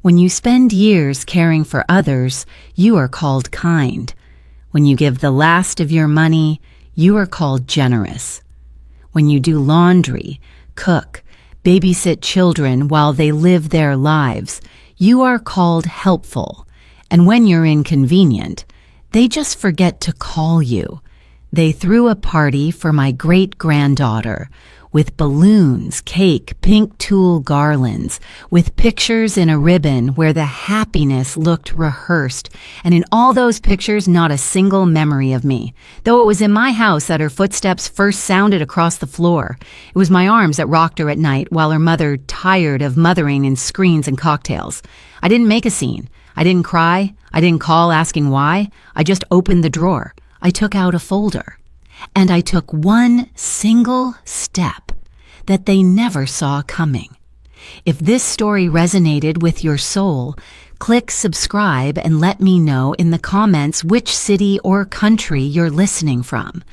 When you spend years caring for others, you are called kind. When you give the last of your money, you are called generous. When you do laundry, cook, babysit children while they live their lives, you are called helpful. And when you're inconvenient, they just forget to call you. They threw a party for my great-granddaughter with balloons, cake, pink tulle garlands, with pictures in a ribbon where the happiness looked rehearsed, and in all those pictures not a single memory of me, though it was in my house that her footsteps first sounded across the floor. It was my arms that rocked her at night while her mother tired of mothering in screens and cocktails. I didn't make a scene. I didn't cry. I didn't call asking why. I just opened the drawer. I took out a folder. And I took one single step that they never saw coming. If this story resonated with your soul, click subscribe and let me know in the comments which city or country you're listening from.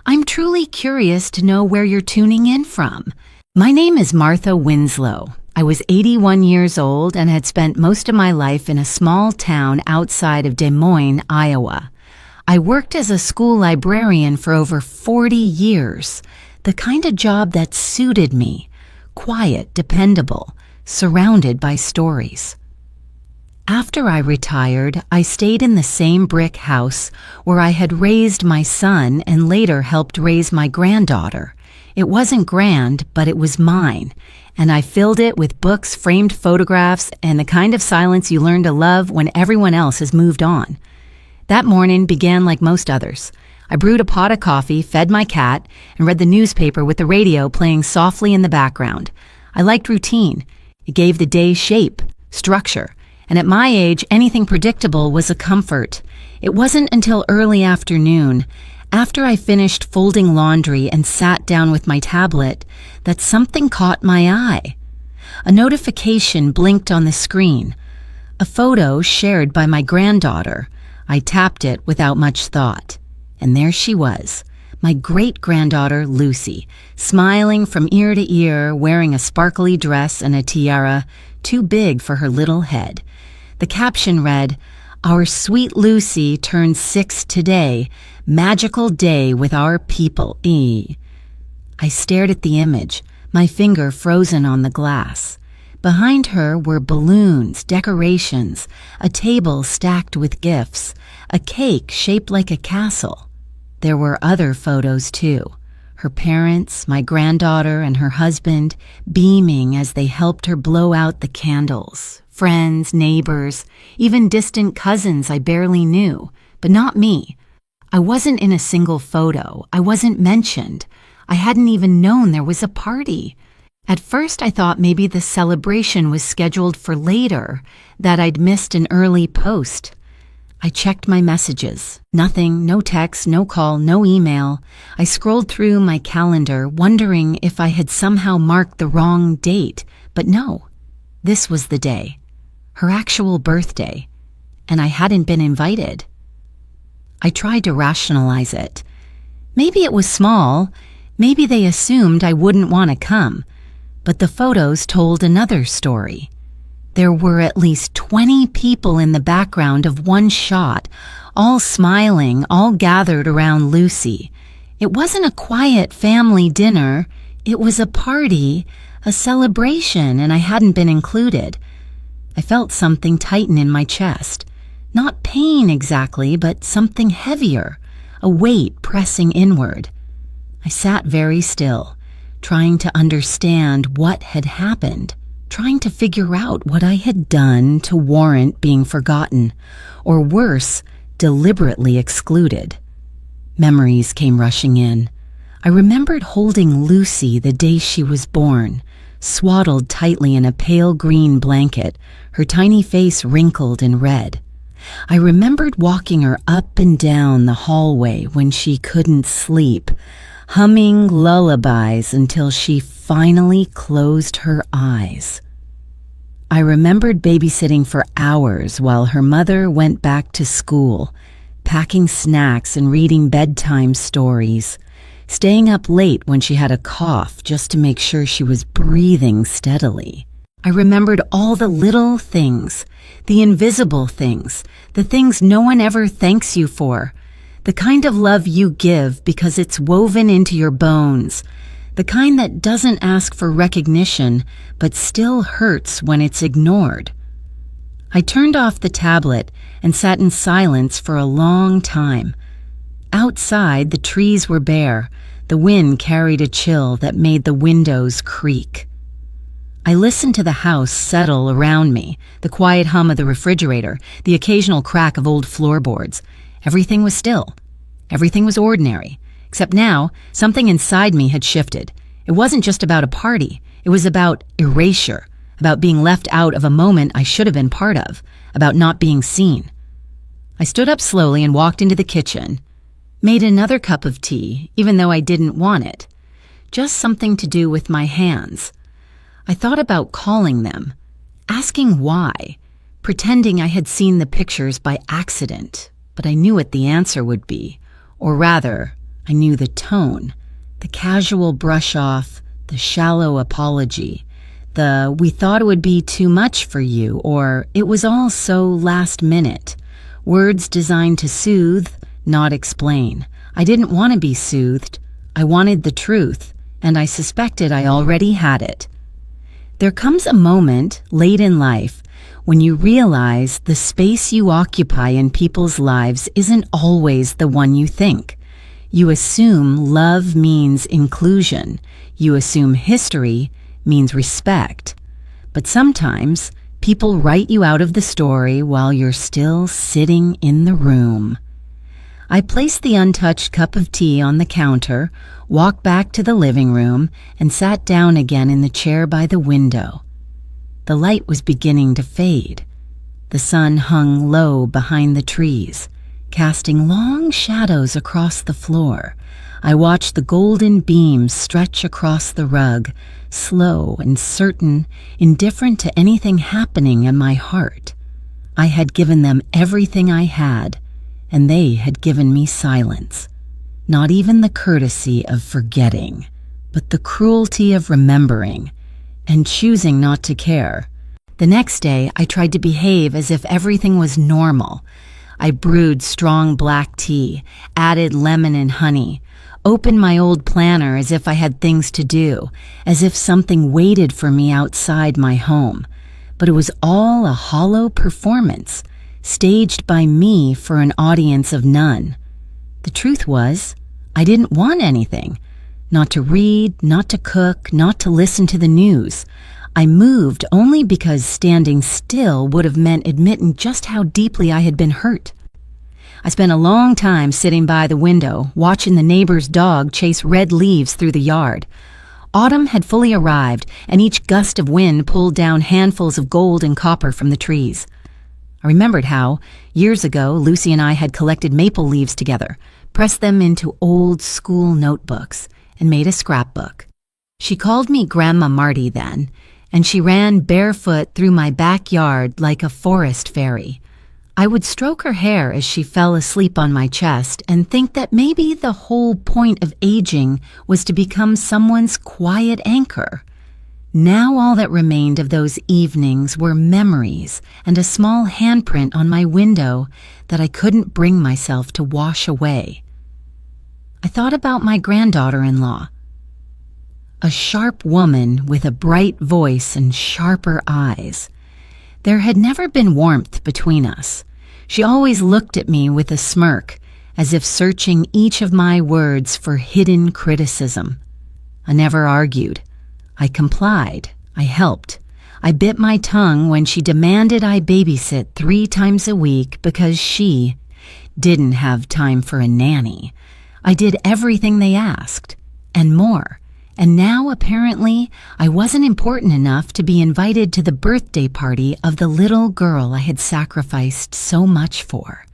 I'm truly curious to know where you're tuning in from. My name is Martha Winslow. I was 81 years old and had spent most of my life in a small town outside of Des Moines, Iowa. I worked as a school librarian for over 40 years, the kind of job that suited me, quiet, dependable, surrounded by stories. After I retired, I stayed in the same brick house where I had raised my son and later helped raise my granddaughter. It wasn't grand, but it was mine, and I filled it with books, framed photographs, and the kind of silence you learn to love when everyone else has moved on. That morning began like most others. I brewed a pot of coffee, fed my cat, and read the newspaper with the radio playing softly in the background. I liked routine. It gave the day shape, structure, and at my age, anything predictable was a comfort. It wasn't until early afternoon, after I finished folding laundry and sat down with my tablet, that something caught my eye. A notification blinked on the screen. A photo shared by my granddaughter. I tapped it without much thought, and there she was, my great-granddaughter Lucy, smiling from ear to ear, wearing a sparkly dress and a tiara, too big for her little head. The caption read, "Our sweet Lucy turned 6 today, magical day with our people, I stared at the image, my finger frozen on the glass. Behind her were balloons, decorations, a table stacked with gifts, a cake shaped like a castle. There were other photos too. Her parents, my granddaughter, and her husband, beaming as they helped her blow out the candles. Friends, neighbors, even distant cousins I barely knew, but not me. I wasn't in a single photo. I wasn't mentioned. I hadn't even known there was a party. At first, I thought maybe the celebration was scheduled for later, that I'd missed an early post. I checked my messages. Nothing, no text, no call, no email. I scrolled through my calendar, wondering if I had somehow marked the wrong date. But no, this was the day, her actual birthday, and I hadn't been invited. I tried to rationalize it. Maybe it was small. Maybe they assumed I wouldn't want to come. But the photos told another story. There were at least 20 people in the background of one shot, all smiling, all gathered around Lucy. It wasn't a quiet family dinner. It was a party, a celebration, and I hadn't been included. I felt something tighten in my chest. Not pain exactly, but something heavier, a weight pressing inward. I sat very still, trying to understand what had happened, trying to figure out what I had done to warrant being forgotten, or worse, deliberately excluded. Memories came rushing in. I remembered holding Lucy the day she was born, swaddled tightly in a pale green blanket, her tiny face wrinkled and red. I remembered walking her up and down the hallway when she couldn't sleep, humming lullabies until she finally closed her eyes. I remembered babysitting for hours while her mother went back to school, packing snacks and reading bedtime stories, staying up late when she had a cough just to make sure she was breathing steadily. I remembered all the little things, the invisible things, the things no one ever thanks you for, the kind of love you give because it's woven into your bones, the kind that doesn't ask for recognition but still hurts when it's ignored. I turned off the tablet and sat in silence for a long time. Outside, the trees were bare. The wind carried a chill that made the windows creak. I listened to the house settle around me, the quiet hum of the refrigerator, the occasional crack of old floorboards. Everything was still. Everything was ordinary. Except now, something inside me had shifted. It wasn't just about a party. It was about erasure, about being left out of a moment I should have been part of, about not being seen. I stood up slowly and walked into the kitchen, made another cup of tea, even though I didn't want it. Just something to do with my hands. I thought about calling them, asking why, pretending I had seen the pictures by accident, but I knew what the answer would be. Or rather, I knew the tone, the casual brush off, the shallow apology, the "we thought it would be too much for you," or "it was all so last minute." Words designed to soothe, not explain. I didn't want to be soothed. I wanted the truth, and I suspected I already had it. There comes a moment late in life when you realize the space you occupy in people's lives isn't always the one you think. You assume love means inclusion. You assume history means respect. But sometimes people write you out of the story while you're still sitting in the room. I placed the untouched cup of tea on the counter, walked back to the living room, and sat down again in the chair by the window. The light was beginning to fade. The sun hung low behind the trees, casting long shadows across the floor. I watched the golden beams stretch across the rug, slow and certain, indifferent to anything happening in my heart. I had given them everything I had, and they had given me silence. Not even the courtesy of forgetting, but the cruelty of remembering and choosing not to care. The next day, I tried to behave as if everything was normal. I brewed strong black tea, added lemon and honey, opened my old planner as if I had things to do, as if something waited for me outside my home. But it was all a hollow performance, staged by me for an audience of none. The truth was, I didn't want anything. Not to read, not to cook, not to listen to the news. I moved only because standing still would have meant admitting just how deeply I had been hurt. I spent a long time sitting by the window, watching the neighbor's dog chase red leaves through the yard. Autumn had fully arrived, and each gust of wind pulled down handfuls of gold and copper from the trees. I remembered how, years ago, Lucy and I had collected maple leaves together, pressed them into old school notebooks, and made a scrapbook. She called me Grandma Marty then, and she ran barefoot through my backyard like a forest fairy. I would stroke her hair as she fell asleep on my chest and think that maybe the whole point of aging was to become someone's quiet anchor. Now all that remained of those evenings were memories and a small handprint on my window that I couldn't bring myself to wash away. I thought about my granddaughter-in-law, a sharp woman with a bright voice and sharper eyes. There had never been warmth between us. She always looked at me with a smirk, as if searching each of my words for hidden criticism. I never argued. I complied. I helped. I bit my tongue when she demanded I babysit 3 times a week because she didn't have time for a nanny. I did everything they asked, and more. And now, apparently, I wasn't important enough to be invited to the birthday party of the little girl I had sacrificed so much for.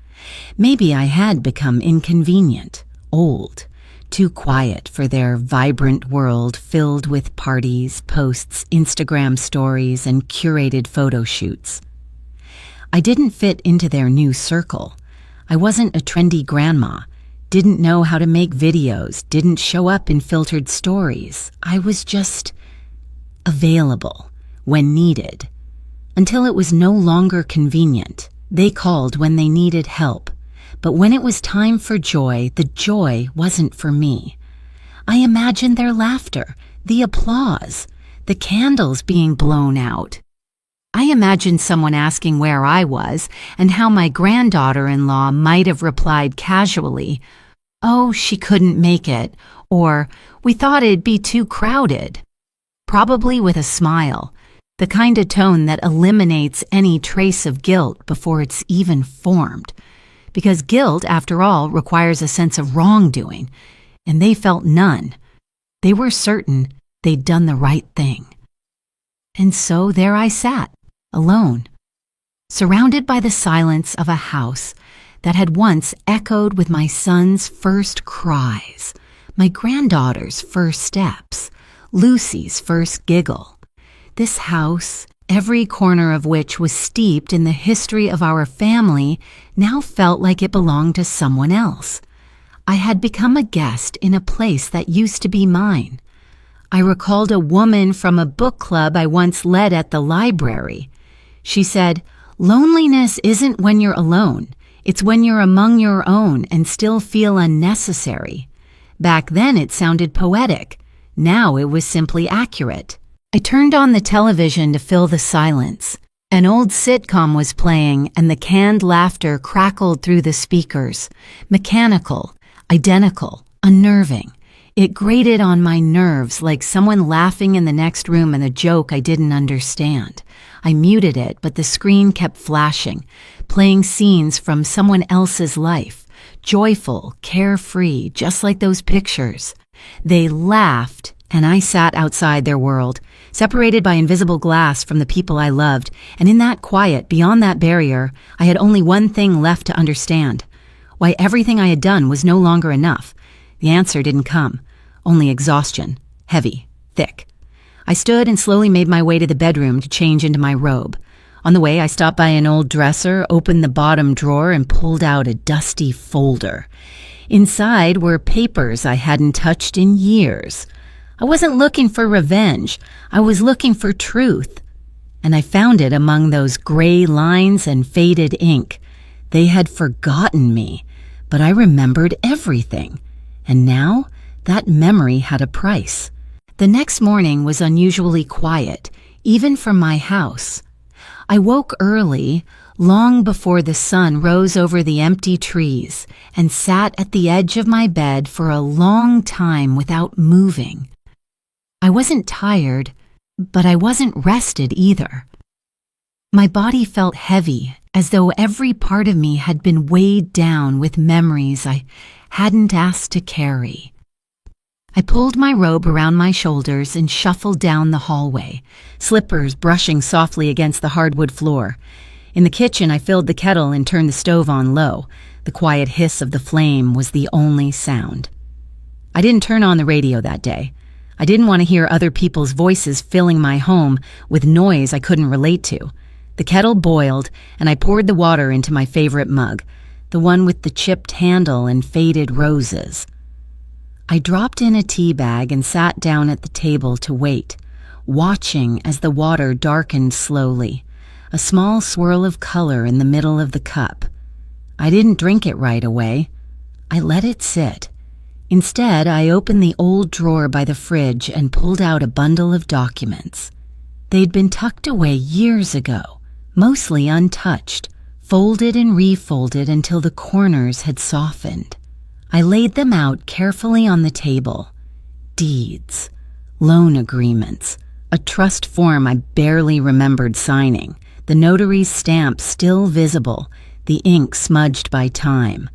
Maybe I had become inconvenient, old, too quiet for their vibrant world filled with parties, posts, Instagram stories, and curated photo shoots. I didn't fit into their new circle. I wasn't a trendy grandma. Didn't know how to make videos, didn't show up in filtered stories. I was just available, when needed. Until it was no longer convenient, they called when they needed help. But when it was time for joy, the joy wasn't for me. I imagined their laughter, the applause, the candles being blown out. I imagined someone asking where I was and how my granddaughter-in-law might have replied casually, "Oh, she couldn't make it," or "We thought it'd be too crowded." Probably with a smile, the kind of tone that eliminates any trace of guilt before it's even formed. Because guilt, after all, requires a sense of wrongdoing, and they felt none. They were certain they'd done the right thing. And so there I sat, alone, surrounded by the silence of a house that had once echoed with my son's first cries, my granddaughter's first steps, Lucy's first giggle. This house, every corner of which was steeped in the history of our family, now felt like it belonged to someone else. I had become a guest in a place that used to be mine. I recalled a woman from a book club I once led at the library. She said, "Loneliness isn't when you're alone. It's when you're among your own and still feel unnecessary." Back then it sounded poetic. Now it was simply accurate. I turned on the television to fill the silence. An old sitcom was playing and the canned laughter crackled through the speakers. Mechanical, identical, unnerving. It grated on my nerves like someone laughing in the next room at a joke I didn't understand. I muted it, but the screen kept flashing, playing scenes from someone else's life, joyful, carefree, just like those pictures. They laughed, and I sat outside their world, separated by invisible glass from the people I loved, and in that quiet, beyond that barrier, I had only one thing left to understand: why everything I had done was no longer enough. The answer didn't come, only exhaustion, heavy, thick. I stood and slowly made my way to the bedroom to change into my robe. On the way, I stopped by an old dresser, opened the bottom drawer, and pulled out a dusty folder. Inside were papers I hadn't touched in years. I wasn't looking for revenge. I was looking for truth. And I found it among those gray lines and faded ink. They had forgotten me, but I remembered everything. And now, that memory had a price. The next morning was unusually quiet, even for my house. I woke early, long before the sun rose over the empty trees, and sat at the edge of my bed for a long time without moving. I wasn't tired, but I wasn't rested either. My body felt heavy, as though every part of me had been weighed down with memories I hadn't asked to carry. I pulled my robe around my shoulders and shuffled down the hallway, slippers brushing softly against the hardwood floor. In the kitchen, I filled the kettle and turned the stove on low. The quiet hiss of the flame was the only sound. I didn't turn on the radio that day. I didn't want to hear other people's voices filling my home with noise I couldn't relate to. The kettle boiled, and I poured the water into my favorite mug, the one with the chipped handle and faded roses. I dropped in a tea bag and sat down at the table to wait, watching as the water darkened slowly, a small swirl of color in the middle of the cup. I didn't drink it right away. I let it sit. Instead, I opened the old drawer by the fridge and pulled out a bundle of documents. They'd been tucked away years ago, mostly untouched, folded and refolded until the corners had softened. I laid them out carefully on the table. Deeds, loan agreements, a trust form I barely remembered signing, the notary's stamp still visible, the ink smudged by time.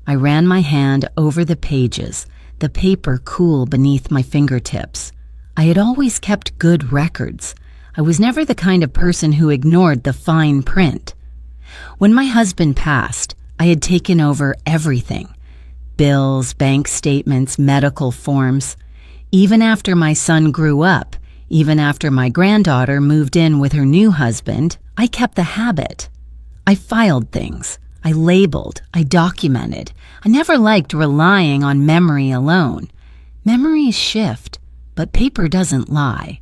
I ran my hand over the pages, the paper cool beneath my fingertips. I had always kept good records. I was never the kind of person who ignored the fine print. When my husband passed, I had taken over everything. Bills, bank statements, medical forms. Even after my son grew up, even after my granddaughter moved in with her new husband, I kept the habit. I filed things. I labeled. I documented. I never liked relying on memory alone. Memories shift, but paper doesn't lie.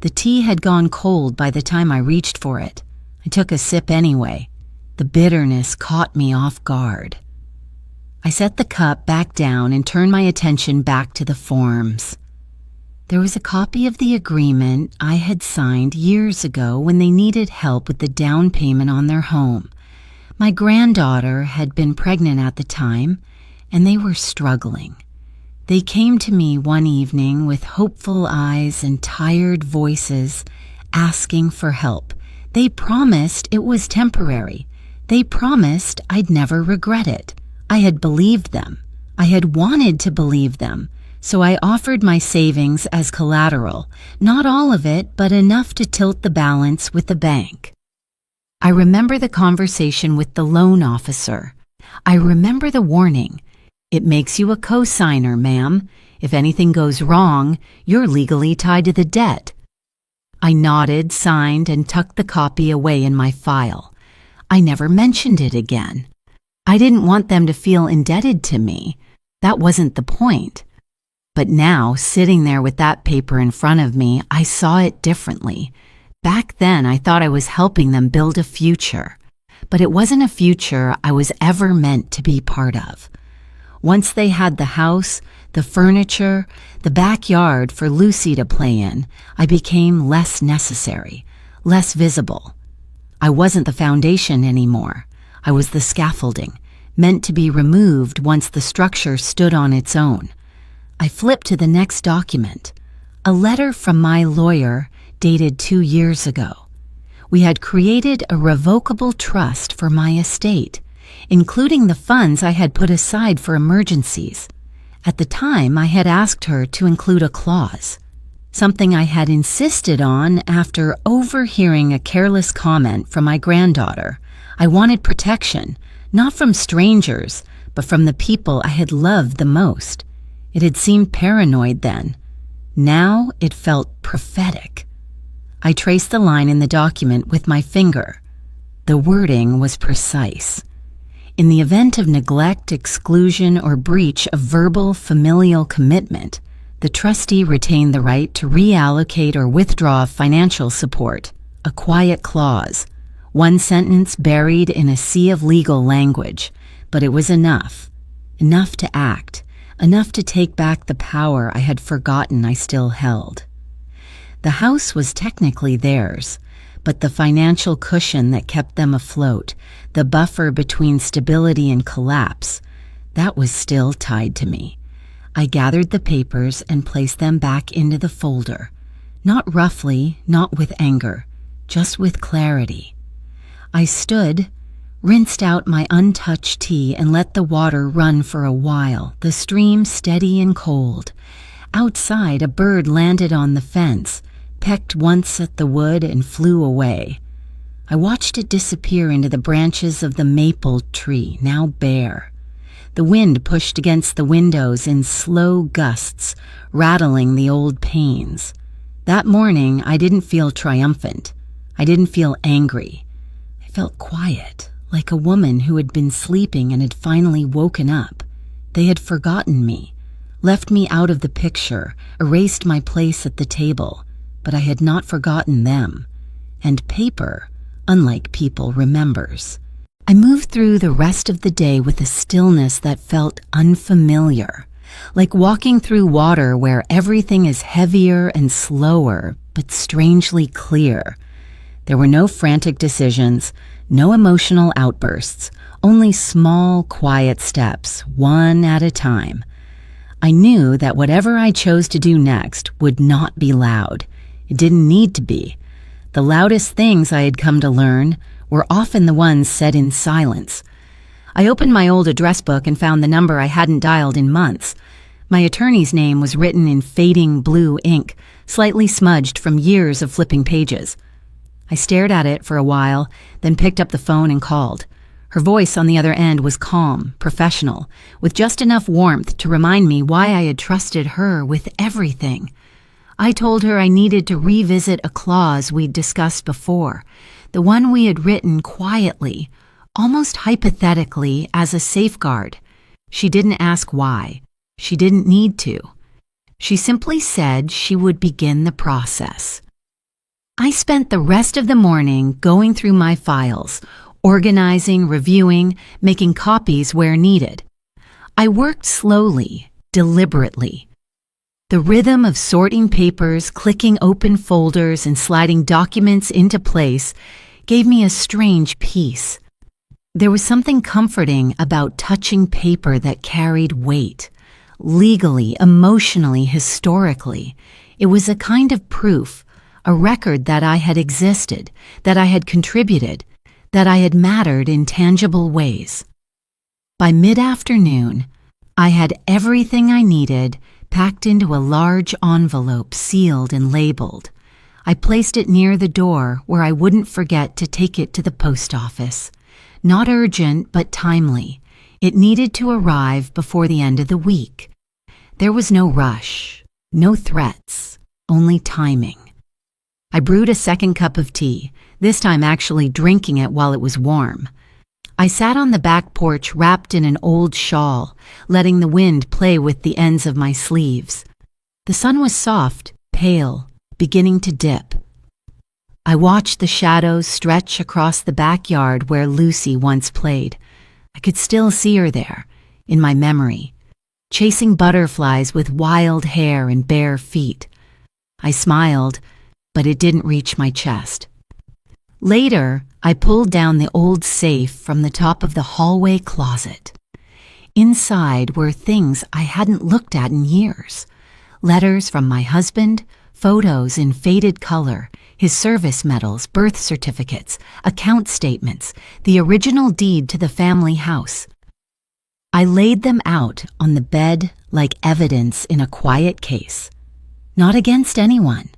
The tea had gone cold by the time I reached for it. I took a sip anyway. The bitterness caught me off guard. I set the cup back down and turned my attention back to the forms. There was a copy of the agreement I had signed years ago when they needed help with the down payment on their home. My granddaughter had been pregnant at the time, and they were struggling. They came to me one evening with hopeful eyes and tired voices, asking for help. They promised it was temporary. They promised I'd never regret it. I had believed them. I had wanted to believe them. So I offered my savings as collateral, not all of it, but enough to tilt the balance with the bank. I remember the conversation with the loan officer. I remember the warning. It makes you a co-signer, ma'am. If anything goes wrong, you're legally tied to the debt. I nodded, signed, and tucked the copy away in my file. I never mentioned it again. I didn't want them to feel indebted to me. That wasn't the point. But now, sitting there with that paper in front of me, I saw it differently. Back then, I thought I was helping them build a future. But it wasn't a future I was ever meant to be part of. Once they had the house, the furniture, the backyard for Lucy to play in, I became less necessary, less visible. I wasn't the foundation anymore. I was the scaffolding, meant to be removed once the structure stood on its own. I flipped to the next document, a letter from my lawyer dated 2 years ago. We had created a revocable trust for my estate, including the funds I had put aside for emergencies. At the time, I had asked her to include a clause, something I had insisted on after overhearing a careless comment from my granddaughter. I wanted protection, not from strangers, but from the people I had loved the most. It had seemed paranoid then. Now it felt prophetic. I traced the line in the document with my finger. The wording was precise. In the event of neglect, exclusion, or breach of verbal familial commitment, the trustee retained the right to reallocate or withdraw financial support, a quiet clause, one sentence buried in a sea of legal language, but it was enough to act. Enough to take back the power I had forgotten I still held. The house was technically theirs, but the financial cushion that kept them afloat, the buffer between stability and collapse, that was still tied to me. I gathered the papers and placed them back into the folder, not roughly, not with anger, just with clarity. I stood, rinsed out my untouched tea and let the water run for a while, the stream steady and cold. Outside, a bird landed on the fence, pecked once at the wood and flew away. I watched it disappear into the branches of the maple tree, now bare. The wind pushed against the windows in slow gusts, rattling the old panes. That morning, I didn't feel triumphant. I didn't feel angry. I felt quiet. Like a woman who had been sleeping and had finally woken up. They had forgotten me, left me out of the picture, erased my place at the table, but I had not forgotten them. And paper, unlike people, remembers. I moved through the rest of the day with a stillness that felt unfamiliar, like walking through water where everything is heavier and slower, but strangely clear. There were no frantic decisions, no emotional outbursts, only small, quiet steps, one at a time. I knew that whatever I chose to do next would not be loud. It didn't need to be. The loudest things I had come to learn were often the ones said in silence. I opened my old address book and found the number I hadn't dialed in months. My attorney's name was written in fading blue ink, slightly smudged from years of flipping pages. I stared at it for a while, then picked up the phone and called. Her voice on the other end was calm, professional, with just enough warmth to remind me why I had trusted her with everything. I told her I needed to revisit a clause we'd discussed before, the one we had written quietly, almost hypothetically, as a safeguard. She didn't ask why. She didn't need to. She simply said she would begin the process. I spent the rest of the morning going through my files, organizing, reviewing, making copies where needed. I worked slowly, deliberately. The rhythm of sorting papers, clicking open folders, and sliding documents into place gave me a strange peace. There was something comforting about touching paper that carried weight. Legally, emotionally, historically, it was a kind of proof, a record that I had existed, that I had contributed, that I had mattered in tangible ways. By mid-afternoon, I had everything I needed packed into a large envelope sealed and labeled. I placed it near the door where I wouldn't forget to take it to the post office. Not urgent, but timely. It needed to arrive before the end of the week. There was no rush, no threats, only timing. I brewed a second cup of tea, this time actually drinking it while it was warm. I sat on the back porch wrapped in an old shawl, letting the wind play with the ends of my sleeves. The sun was soft, pale, beginning to dip. I watched the shadows stretch across the backyard where Lucy once played. I could still see her there, in my memory, chasing butterflies with wild hair and bare feet. I smiled, but it didn't reach my chest. Later, I pulled down the old safe from the top of the hallway closet. Inside were things I hadn't looked at in years. Letters from my husband, photos in faded color, his service medals, birth certificates, account statements, the original deed to the family house. I laid them out on the bed like evidence in a quiet case. Not against anyone,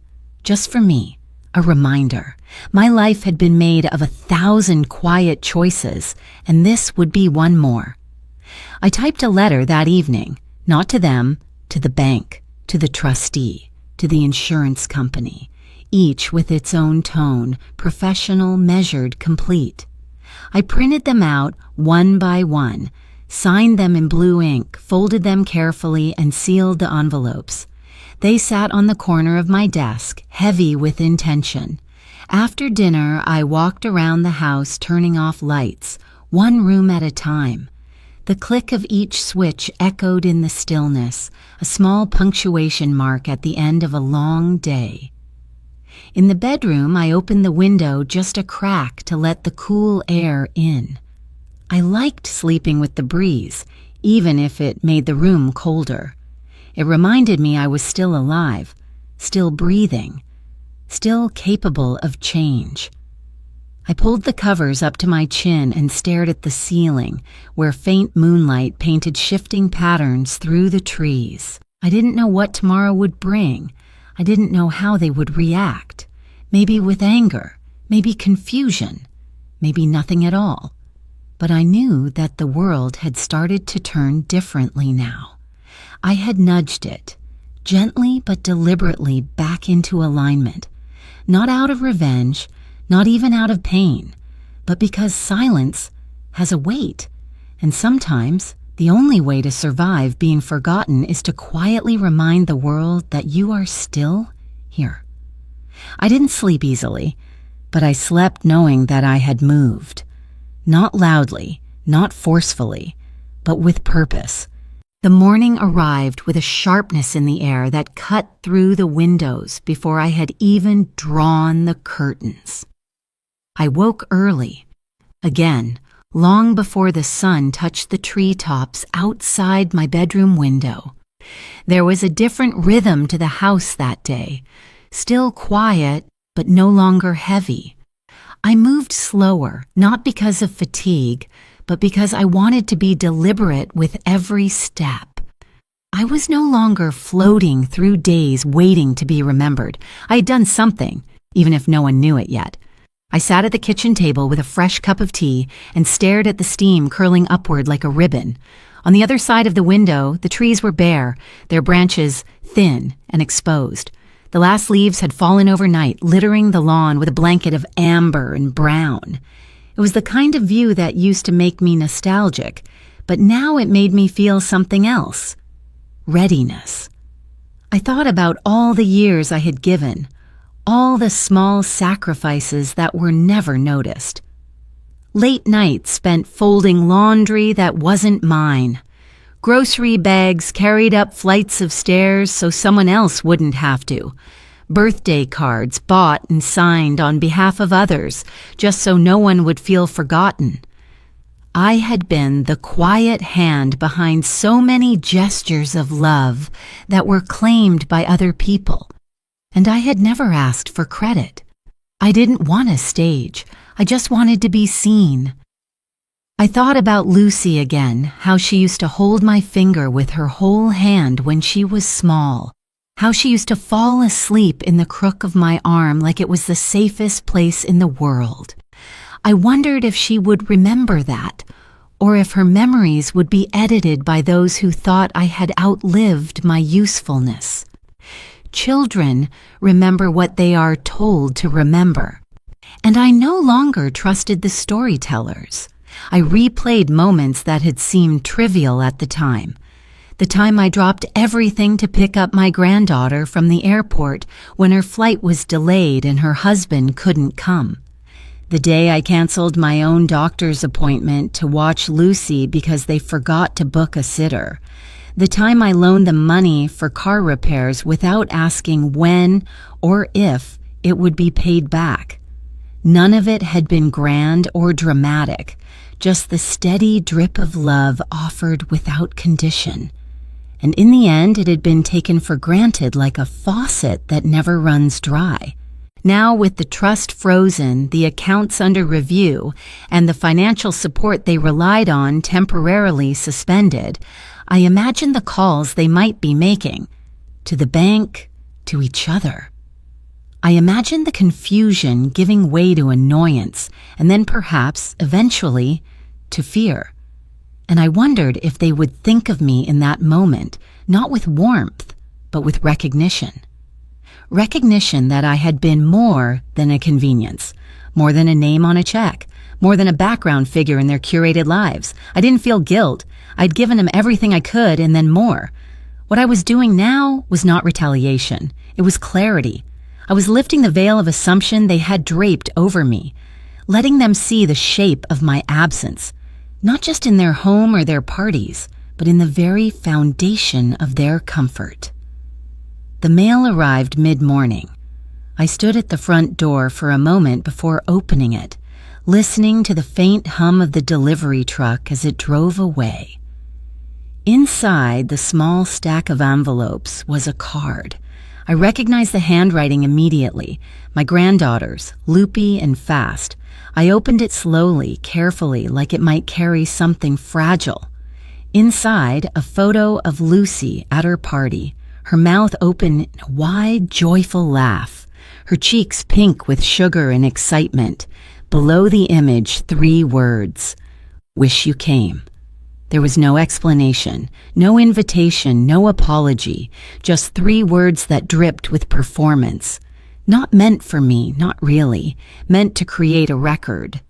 just for me, a reminder. My life had been made of 1,000 quiet choices, and this would be one more. I typed a letter that evening, not to them, to the bank, to the trustee, to the insurance company, each with its own tone, professional, measured, complete. I printed them out one by one, signed them in blue ink, folded them carefully, and sealed the envelopes. They sat on the corner of my desk, heavy with intention. After dinner, I walked around the house turning off lights, one room at a time. The click of each switch echoed in the stillness, a small punctuation mark at the end of a long day. In the bedroom, I opened the window just a crack to let the cool air in. I liked sleeping with the breeze, even if it made the room colder. It reminded me I was still alive, still breathing, still capable of change. I pulled the covers up to my chin and stared at the ceiling, where faint moonlight painted shifting patterns through the trees. I didn't know what tomorrow would bring. I didn't know how they would react. Maybe with anger, maybe confusion, maybe nothing at all. But I knew that the world had started to turn differently now. I had nudged it, gently but deliberately, back into alignment. Not out of revenge, not even out of pain, but because silence has a weight, and sometimes the only way to survive being forgotten is to quietly remind the world that you are still here. I didn't sleep easily, but I slept knowing that I had moved. Not loudly, not forcefully, but with purpose. The morning arrived with a sharpness in the air that cut through the windows before I had even drawn the curtains. I woke early, again, long before the sun touched the treetops outside my bedroom window. There was a different rhythm to the house that day, still quiet, but no longer heavy. I moved slower, not because of fatigue, but because I wanted to be deliberate with every step. I was no longer floating through days waiting to be remembered. I had done something, even if no one knew it yet. I sat at the kitchen table with a fresh cup of tea and stared at the steam curling upward like a ribbon. On the other side of the window, the trees were bare, their branches thin and exposed. The last leaves had fallen overnight, littering the lawn with a blanket of amber and brown. It was the kind of view that used to make me nostalgic, but now it made me feel something else. Readiness. I thought about all the years I had given, all the small sacrifices that were never noticed. Late nights spent folding laundry that wasn't mine. Grocery bags carried up flights of stairs so someone else wouldn't have to. Birthday cards bought and signed on behalf of others, just so no one would feel forgotten. I had been the quiet hand behind so many gestures of love that were claimed by other people, and I had never asked for credit. I didn't want a stage. I just wanted to be seen. I thought about Lucy again, how she used to hold my finger with her whole hand when she was small, how she used to fall asleep in the crook of my arm like it was the safest place in the world. I wondered if she would remember that, or if her memories would be edited by those who thought I had outlived my usefulness. Children remember what they are told to remember, and I no longer trusted the storytellers. I replayed moments that had seemed trivial at the time. The time I dropped everything to pick up my granddaughter from the airport when her flight was delayed and her husband couldn't come. The day I canceled my own doctor's appointment to watch Lucy because they forgot to book a sitter. The time I loaned them money for car repairs without asking when or if it would be paid back. None of it had been grand or dramatic, just the steady drip of love offered without condition. And in the end, it had been taken for granted like a faucet that never runs dry. Now, with the trust frozen, the accounts under review, and the financial support they relied on temporarily suspended, I imagined the calls they might be making, to the bank, to each other. I imagined the confusion giving way to annoyance, and then perhaps, eventually, to fear. And I wondered if they would think of me in that moment, not with warmth, but with recognition. Recognition that I had been more than a convenience, more than a name on a check, more than a background figure in their curated lives. I didn't feel guilt. I'd given them everything I could and then more. What I was doing now was not retaliation. It was clarity. I was lifting the veil of assumption they had draped over me, letting them see the shape of my absence, not just in their home or their parties, but in the very foundation of their comfort. The mail arrived mid-morning. I stood at the front door for a moment before opening it, listening to the faint hum of the delivery truck as it drove away. Inside the small stack of envelopes was a card. I recognized the handwriting immediately, my granddaughter's, loopy and fast. I opened it slowly, carefully, like it might carry something fragile. Inside, a photo of Lucy at her party, her mouth open in a wide, joyful laugh, her cheeks pink with sugar and excitement. Below the image, 3 words: "Wish you came." There was no explanation, no invitation, no apology, just 3 words that dripped with performance. Not meant for me, not really, meant to create a record.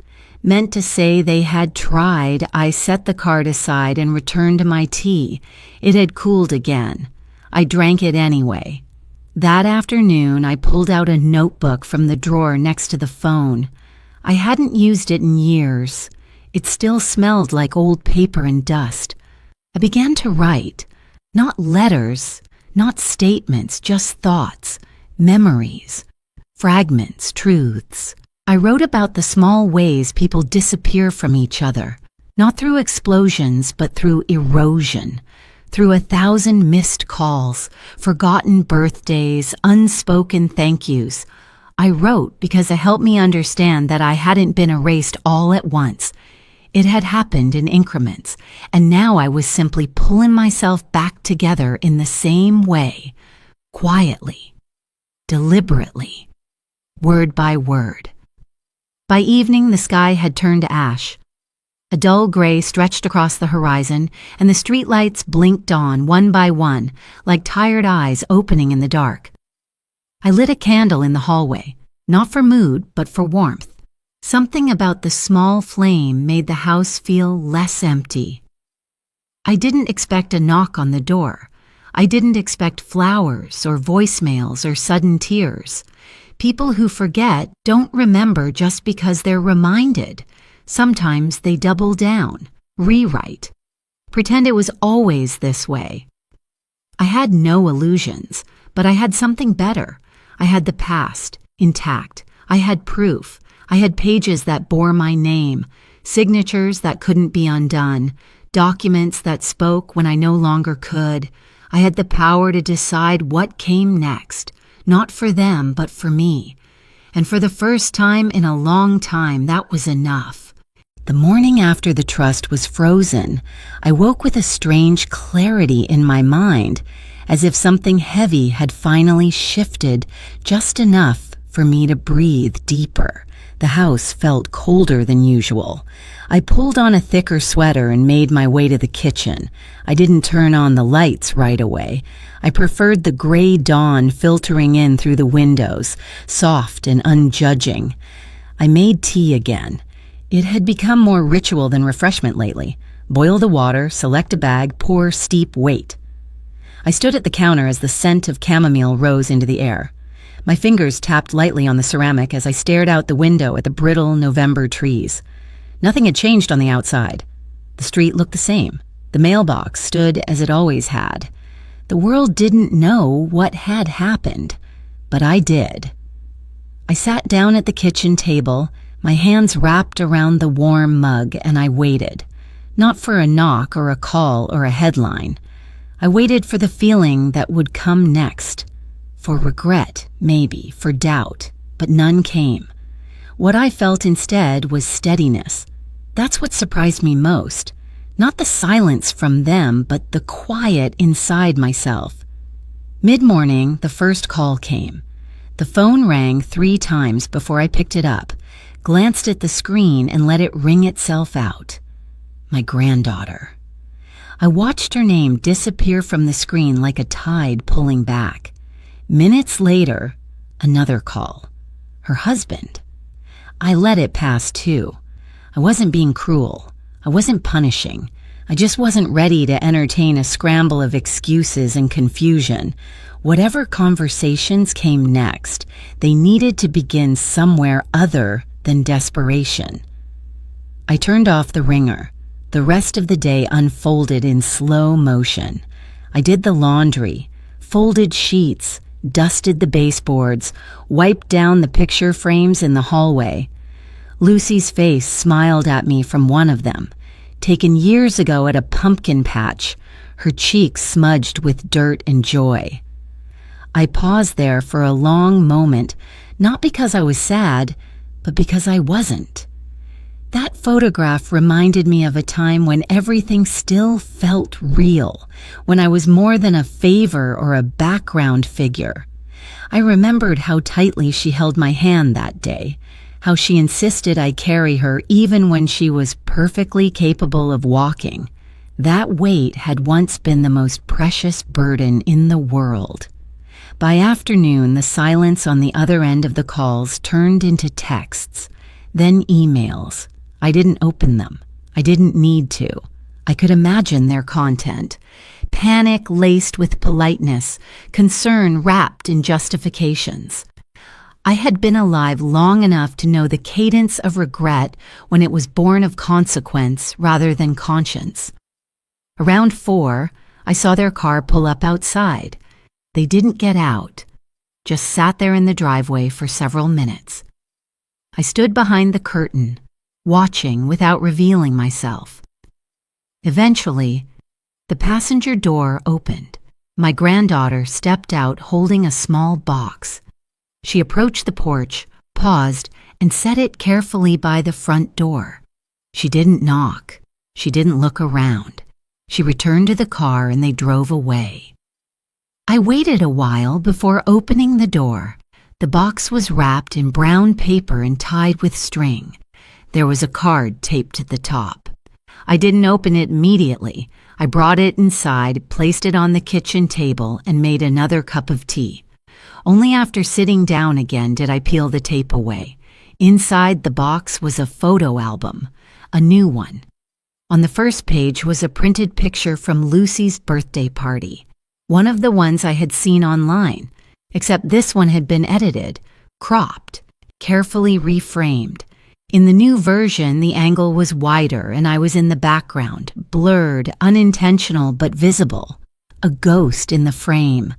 Meant to say they had tried. I set the card aside and returned to my tea. It had cooled again. I drank it anyway. That afternoon, I pulled out a notebook from the drawer next to the phone. I hadn't used it in years. It still smelled like old paper and dust. I began to write. Not letters, not statements, just thoughts, memories, fragments, truths. I wrote about the small ways people disappear from each other, not through explosions, but through erosion, through 1,000 missed calls, forgotten birthdays, unspoken thank yous. I wrote because it helped me understand that I hadn't been erased all at once. It had happened in increments, and now I was simply pulling myself back together in the same way, quietly, deliberately, word by word. By evening, the sky had turned to ash. A dull gray stretched across the horizon, and the streetlights blinked on one by one, like tired eyes opening in the dark. I lit a candle in the hallway, not for mood, but for warmth. Something about the small flame made the house feel less empty. I didn't expect a knock on the door. I didn't expect flowers or voicemails or sudden tears. People who forget don't remember just because they're reminded. Sometimes they double down, rewrite, pretend it was always this way. I had no illusions, but I had something better. I had the past, intact. I had proof. I had pages that bore my name, signatures that couldn't be undone, documents that spoke when I no longer could. I had the power to decide what came next, not for them, but for me. And for the first time in a long time, that was enough. The morning after the trust was frozen, I woke with a strange clarity in my mind, as if something heavy had finally shifted just enough for me to breathe deeper. The house felt colder than usual. I pulled on a thicker sweater and made my way to the kitchen. I didn't turn on the lights right away. I preferred the gray dawn filtering in through the windows, soft and unjudging. I made tea again. It had become more ritual than refreshment lately. Boil the water, select a bag, pour, steep, wait. I stood at the counter as the scent of chamomile rose into the air. My fingers tapped lightly on the ceramic as I stared out the window at the brittle November trees. Nothing had changed on the outside. The street looked the same. The mailbox stood as it always had. The world didn't know what had happened, but I did. I sat down at the kitchen table, my hands wrapped around the warm mug, and I waited. Not for a knock or a call or a headline. I waited for the feeling that would come next. For regret, maybe, for doubt, but none came. What I felt instead was steadiness. That's what surprised me most. Not the silence from them, but the quiet inside myself. Mid-morning, the first call came. The phone rang 3 times before I picked it up, glanced at the screen, and let it ring itself out. My granddaughter. I watched her name disappear from the screen like a tide pulling back. Minutes later, another call. Her husband. I let it pass too. I wasn't being cruel. I wasn't punishing. I just wasn't ready to entertain a scramble of excuses and confusion. Whatever conversations came next, they needed to begin somewhere other than desperation. I turned off the ringer. The rest of the day unfolded in slow motion. I did the laundry, folded sheets, dusted the baseboards, wiped down the picture frames in the hallway. Lucy's face smiled at me from one of them, taken years ago at a pumpkin patch, her cheeks smudged with dirt and joy. I paused there for a long moment, not because I was sad, but because I wasn't. That photograph reminded me of a time when everything still felt real, when I was more than a favor or a background figure. I remembered how tightly she held my hand that day, how she insisted I carry her even when she was perfectly capable of walking. That weight had once been the most precious burden in the world. By afternoon, the silence on the other end of the calls turned into texts, then emails. I didn't open them. I didn't need to. I could imagine their content. Panic laced with politeness, concern wrapped in justifications. I had been alive long enough to know the cadence of regret when it was born of consequence rather than conscience. Around 4, I saw their car pull up outside. They didn't get out, just sat there in the driveway for several minutes. I stood behind the curtain, watching without revealing myself. Eventually, the passenger door opened. My granddaughter stepped out holding a small box. She approached the porch, paused, and set it carefully by the front door. She didn't knock. She didn't look around. She returned to the car and they drove away. I waited a while before opening the door. The box was wrapped in brown paper and tied with string. There was a card taped at the top. I didn't open it immediately. I brought it inside, placed it on the kitchen table, and made another cup of tea. Only after sitting down again did I peel the tape away. Inside the box was a photo album, a new one. On the first page was a printed picture from Lucy's birthday party, one of the ones I had seen online, except this one had been edited, cropped, carefully reframed. In the new version, the angle was wider and I was in the background, blurred, unintentional but visible, a ghost in the frame.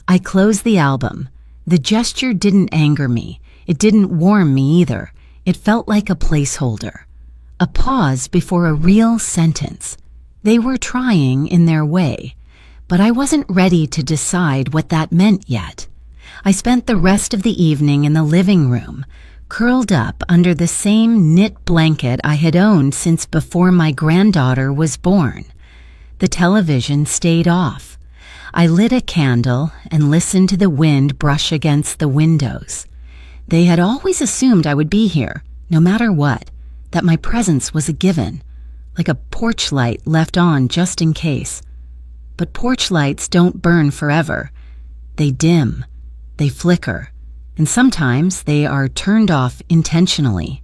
I closed the album. The gesture didn't anger me. It didn't warm me either. It felt like a placeholder, a pause before a real sentence. They were trying in their way, but I wasn't ready to decide what that meant yet. I spent the rest of the evening in the living room, curled up under the same knit blanket I had owned since before my granddaughter was born. The television stayed off. I lit a candle and listened to the wind brush against the windows. They had always assumed I would be here, no matter what, that my presence was a given, like a porch light left on just in case. But porch lights don't burn forever. They dim, they flicker, and sometimes they are turned off intentionally.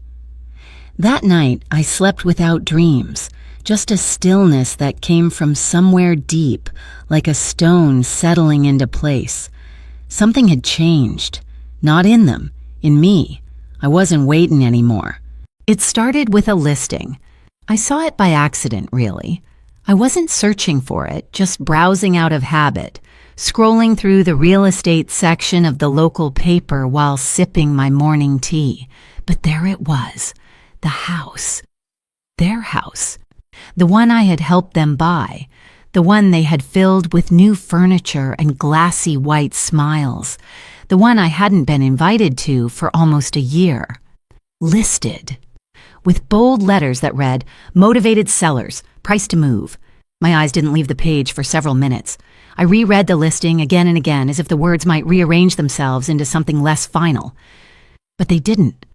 That night, I slept without dreams, just a stillness that came from somewhere deep, like a stone settling into place. Something had changed, not in them, in me. I wasn't waiting anymore. It started with a listing. I saw it by accident, really. I wasn't searching for it, just browsing out of habit, scrolling through the real estate section of the local paper while sipping my morning tea. But there it was, the house. Their house. The one I had helped them buy. The one they had filled with new furniture and glassy white smiles. The one I hadn't been invited to for almost a year. Listed. With bold letters that read, "Motivated sellers, price to move." My eyes didn't leave the page for several minutes. I reread the listing again and again as if the words might rearrange themselves into something less final. But they didn't.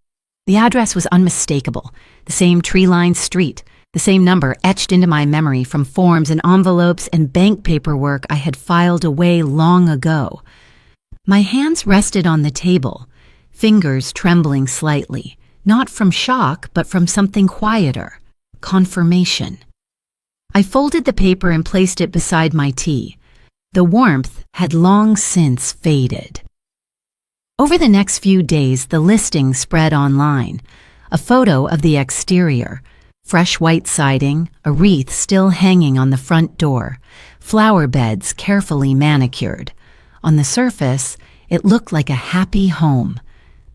The address was unmistakable. The same tree-lined street, the same number etched into my memory from forms and envelopes and bank paperwork I had filed away long ago. My hands rested on the table, fingers trembling slightly, not from shock but from something quieter, confirmation. I folded the paper and placed it beside my tea. The warmth had long since faded. Over the next few days, the listing spread online. A photo of the exterior, fresh white siding, a wreath still hanging on the front door, flower beds carefully manicured. On the surface, it looked like a happy home,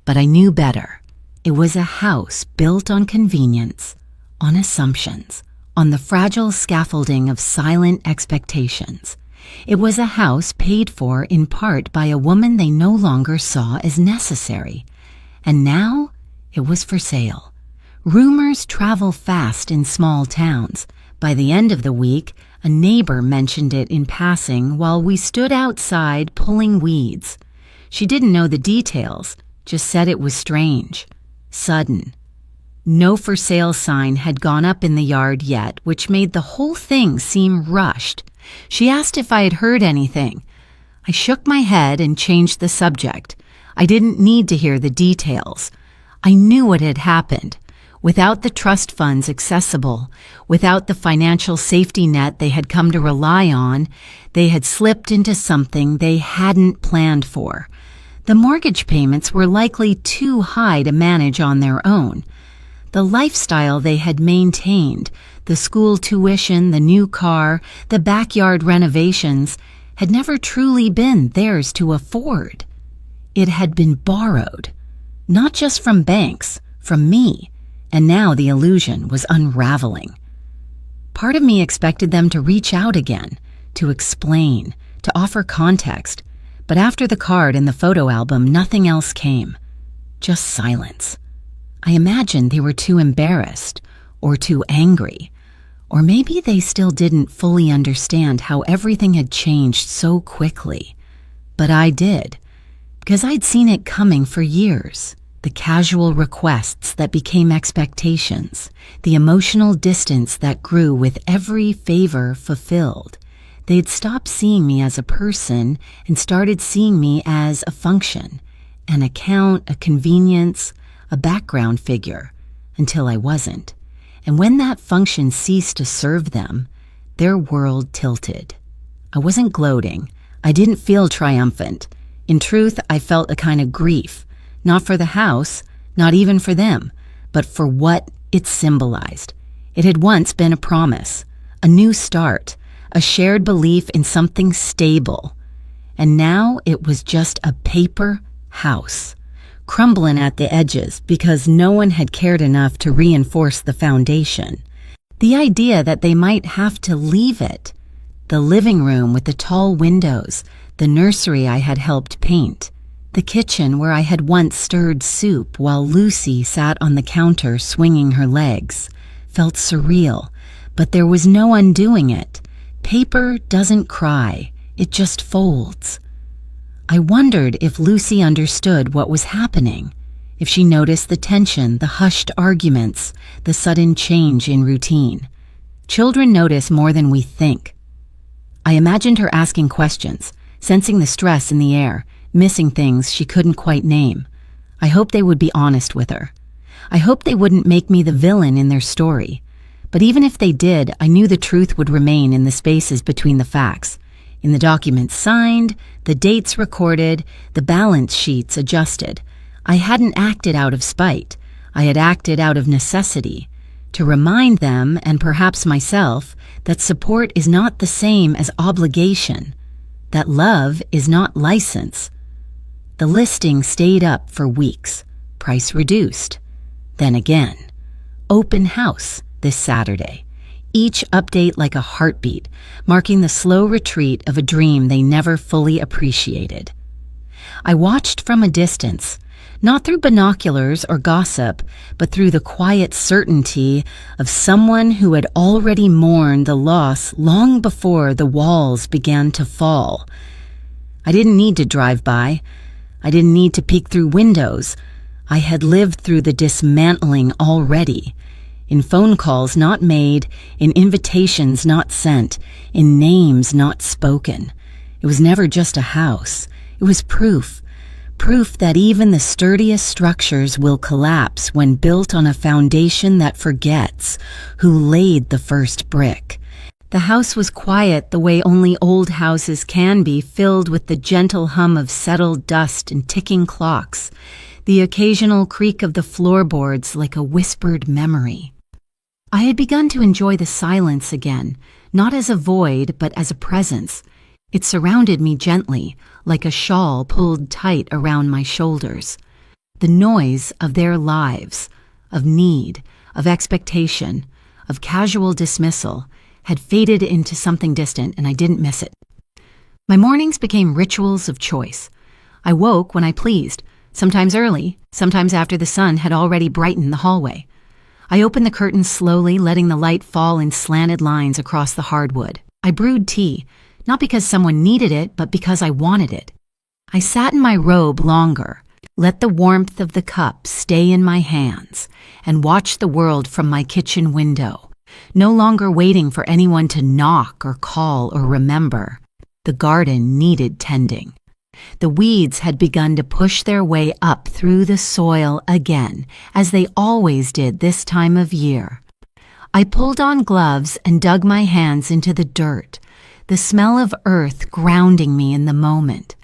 but I knew better. It was a house built on convenience, on assumptions, on the fragile scaffolding of silent expectations. It was a house paid for in part by a woman they no longer saw as necessary. And now it was for sale. Rumors travel fast in small towns. By the end of the week, a neighbor mentioned it in passing while we stood outside pulling weeds. She didn't know the details, just said it was strange, sudden. No for sale sign had gone up in the yard yet, which made the whole thing seem rushed. She asked if I had heard anything. I shook my head and changed the subject. I didn't need to hear the details. I knew what had happened. Without the trust funds accessible, without the financial safety net they had come to rely on, they had slipped into something they hadn't planned for. The mortgage payments were likely too high to manage on their own. The lifestyle they had maintained, the school tuition, the new car, the backyard renovations, had never truly been theirs to afford. It had been borrowed, not just from banks, from me, and now the illusion was unraveling. Part of me expected them to reach out again, to explain, to offer context, but after the card and the photo album, nothing else came, just silence. I imagined they were too embarrassed, or too angry, or maybe they still didn't fully understand how everything had changed so quickly. But I did, because I'd seen it coming for years. The casual requests that became expectations, the emotional distance that grew with every favor fulfilled. They'd stopped seeing me as a person and started seeing me as a function, an account, a convenience, a background figure, until I wasn't. And when that function ceased to serve them, their world tilted. I wasn't gloating. I didn't feel triumphant. In truth, I felt a kind of grief, Not for the house, not even for them, but for what it symbolized. It had once been a promise, a new start, a shared belief in something stable. And now it was just a paper house, crumbling at the edges because no one had cared enough to reinforce the foundation. The idea that they might have to leave it, the living room with the tall windows, the nursery I had helped paint, the kitchen where I had once stirred soup while Lucy sat on the counter swinging her legs, felt surreal, but there was no undoing it. Paper doesn't cry, it just folds. I wondered if Lucy understood what was happening, if she noticed the tension, the hushed arguments, the sudden change in routine. Children notice more than we think. I imagined her asking questions, sensing the stress in the air, missing things she couldn't quite name. I hoped they would be honest with her. I hoped they wouldn't make me the villain in their story. But even if they did, I knew the truth would remain in the spaces between the facts, in the documents signed, the dates recorded, the balance sheets adjusted. I hadn't acted out of spite. I had acted out of necessity, to remind them, and perhaps myself, that support is not the same as obligation, that love is not license. The listing stayed up for weeks, price reduced. Then again, open house this Saturday. Each update like a heartbeat, marking the slow retreat of a dream they never fully appreciated. I watched from a distance, not through binoculars or gossip, but through the quiet certainty of someone who had already mourned the loss long before the walls began to fall. I didn't need to drive by. I didn't need to peek through windows. I had lived through the dismantling already. In phone calls not made, in invitations not sent, in names not spoken. It was never just a house. It was proof that even the sturdiest structures will collapse when built on a foundation that forgets who laid the first brick. The house was quiet the way only old houses can be, filled with the gentle hum of settled dust and ticking clocks, the occasional creak of the floorboards like a whispered memory. I had begun to enjoy the silence again, not as a void, but as a presence. It surrounded me gently, like a shawl pulled tight around my shoulders. The noise of their lives, of need, of expectation, of casual dismissal, had faded into something distant, and I didn't miss it. My mornings became rituals of choice. I woke when I pleased, sometimes early, sometimes after the sun had already brightened the hallway. I opened the curtains slowly, letting the light fall in slanted lines across the hardwood. I brewed tea, not because someone needed it, but because I wanted it. I sat in my robe longer, let the warmth of the cup stay in my hands, and watched the world from my kitchen window, no longer waiting for anyone to knock or call or remember. The garden needed tending. The weeds had begun to push their way up through the soil again, as they always did this time of year. I pulled on gloves and dug my hands into the dirt, the smell of earth grounding me in the moment.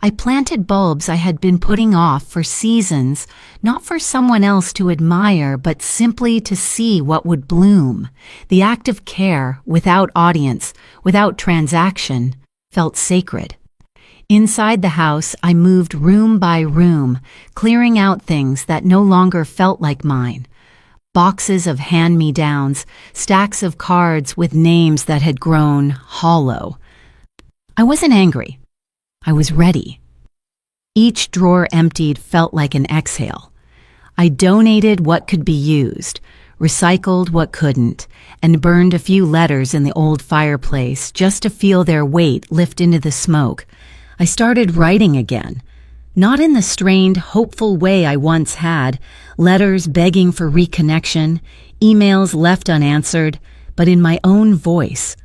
I planted bulbs I had been putting off for seasons, not for someone else to admire, but simply to see what would bloom. The act of care, without audience, without transaction, felt sacred. Inside the house, I moved room by room, clearing out things that no longer felt like mine. Boxes of hand-me-downs, stacks of cards with names that had grown hollow. I wasn't angry. I was ready. Each drawer emptied felt like an exhale. I donated what could be used, recycled what couldn't, and burned a few letters in the old fireplace just to feel their weight lift into the smoke. I started writing again, not in the strained, hopeful way I once had, letters begging for reconnection, emails left unanswered, but in my own voice.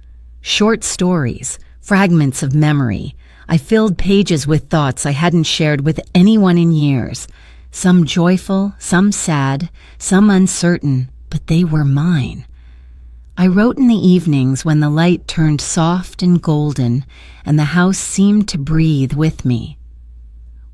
Short stories, fragments of memory. I filled pages with thoughts I hadn't shared with anyone in years, some joyful, some sad, some uncertain, but they were mine. I wrote in the evenings when the light turned soft and golden, and the house seemed to breathe with me.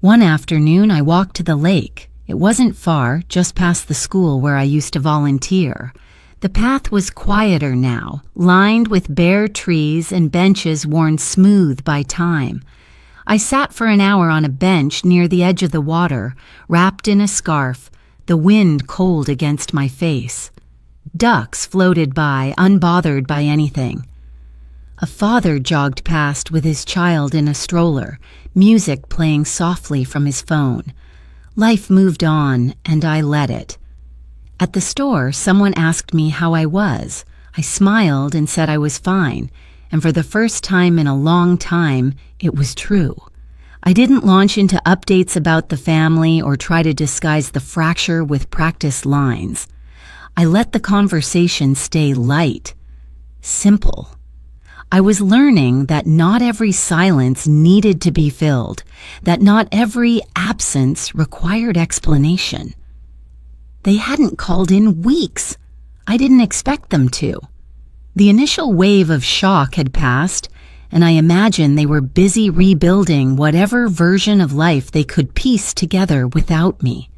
One afternoon, I walked to the lake. It wasn't far, just past the school where I used to volunteer. The path was quieter now, lined with bare trees and benches worn smooth by time. I sat for an hour on a bench near the edge of the water, wrapped in a scarf, the wind cold against my face. Ducks floated by, unbothered by anything. A father jogged past with his child in a stroller, music playing softly from his phone. Life moved on, and I let it. At the store, someone asked me how I was. I smiled and said I was fine, and for the first time in a long time, it was true. I didn't launch into updates about the family or try to disguise the fracture with practiced lines. I let the conversation stay light, simple. I was learning that not every silence needed to be filled, that not every absence required explanation. They hadn't called in weeks. I didn't expect them to. The initial wave of shock had passed, and I imagined they were busy rebuilding whatever version of life they could piece together without me.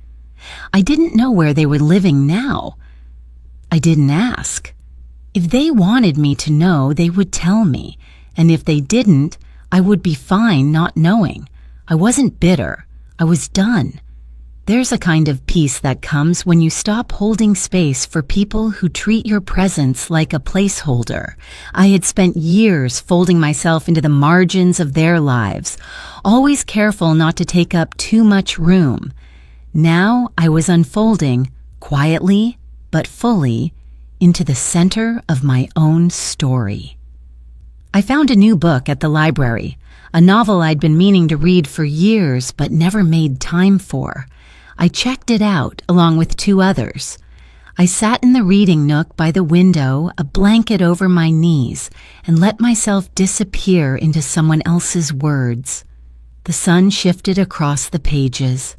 I didn't know where they were living now. I didn't ask. If they wanted me to know, they would tell me, and if they didn't, I would be fine not knowing. I wasn't bitter. I was done. There's a kind of peace that comes when you stop holding space for people who treat your presence like a placeholder. I had spent years folding myself into the margins of their lives, always careful not to take up too much room. Now I was unfolding, quietly but fully, into the center of my own story. I found a new book at the library, a novel I'd been meaning to read for years but never made time for. I checked it out along with 2 others. I sat in the reading nook by the window, a blanket over my knees, and let myself disappear into someone else's words. The sun shifted across the pages.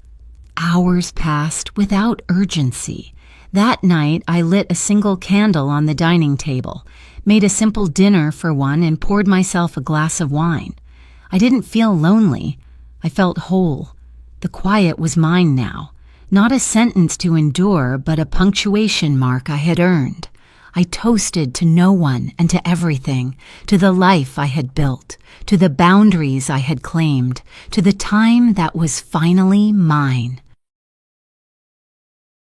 Hours passed without urgency. That night, I lit a single candle on the dining table, made a simple dinner for one, and poured myself a glass of wine. I didn't feel lonely. I felt whole. The quiet was mine now. Not a sentence to endure, but a punctuation mark I had earned. I toasted to no one and to everything, to the life I had built, to the boundaries I had claimed, to the time that was finally mine.